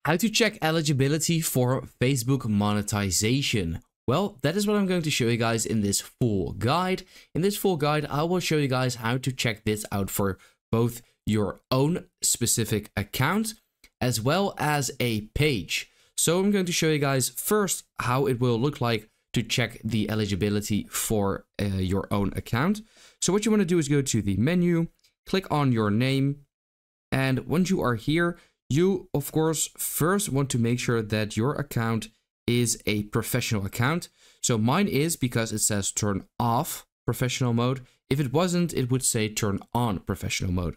How to check eligibility for Facebook monetization. Well, that is what I'm going to show you guys in this full guide. In this full guide, I will show you guys how to check this out for both your own specific account as well as a page. So I'm going to show you guys first how it will look like to check the eligibility for your own account. So what you want to do is go to the menu, click on your name, and once you are here, you of course first want to make sure that your account is a professional account. So mine is, because it says turn off professional mode. If it wasn't, it would say turn on professional mode.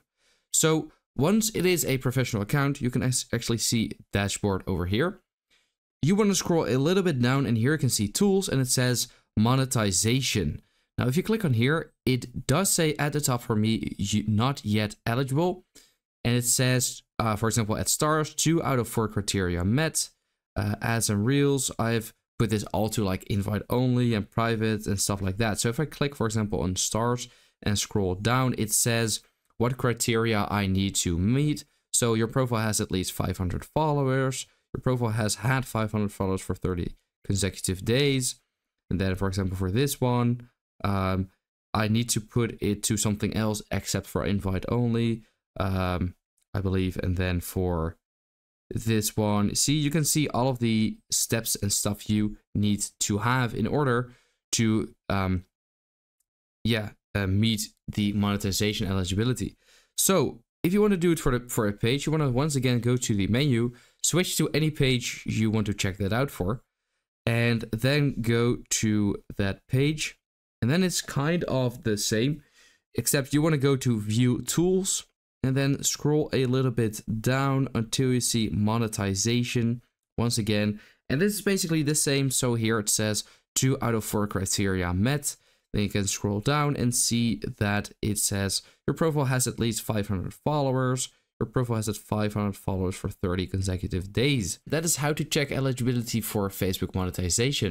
So once it is a professional account, you can actually see dashboard over here. You want to scroll a little bit down, and here you can see tools, and it says monetization. Now, if you click on here, it does say at the top for me, not yet eligible. And it says, for example, at stars, 2 out of 4 criteria met. Ads and reels, I've put this all to like invite only and private and stuff like that. So if I click, for example, on stars and scroll down, it says what criteria I need to meet. So your profile has at least 500 followers. Your profile has had 500 followers for 30 consecutive days. And then, for example, for this one, I need to put it to something else except for invite only, I believe. And then for this one, see, you can see all of the steps and stuff you need to have in order to meet the monetization eligibility. So if you want to do it for a page, you want to once again go to the menu, switch to any page you want to check that out for, and then go to that page. And then it's kind of the same, except you want to go to view tools and then scroll a little bit down until you see monetization once again. And this is basically the same. So here it says 2 out of 4 criteria met. Then you can scroll down and see that it says your profile has at least 500 followers. Your profile has at 500 followers for 30 consecutive days. That is how to check eligibility for Facebook monetization.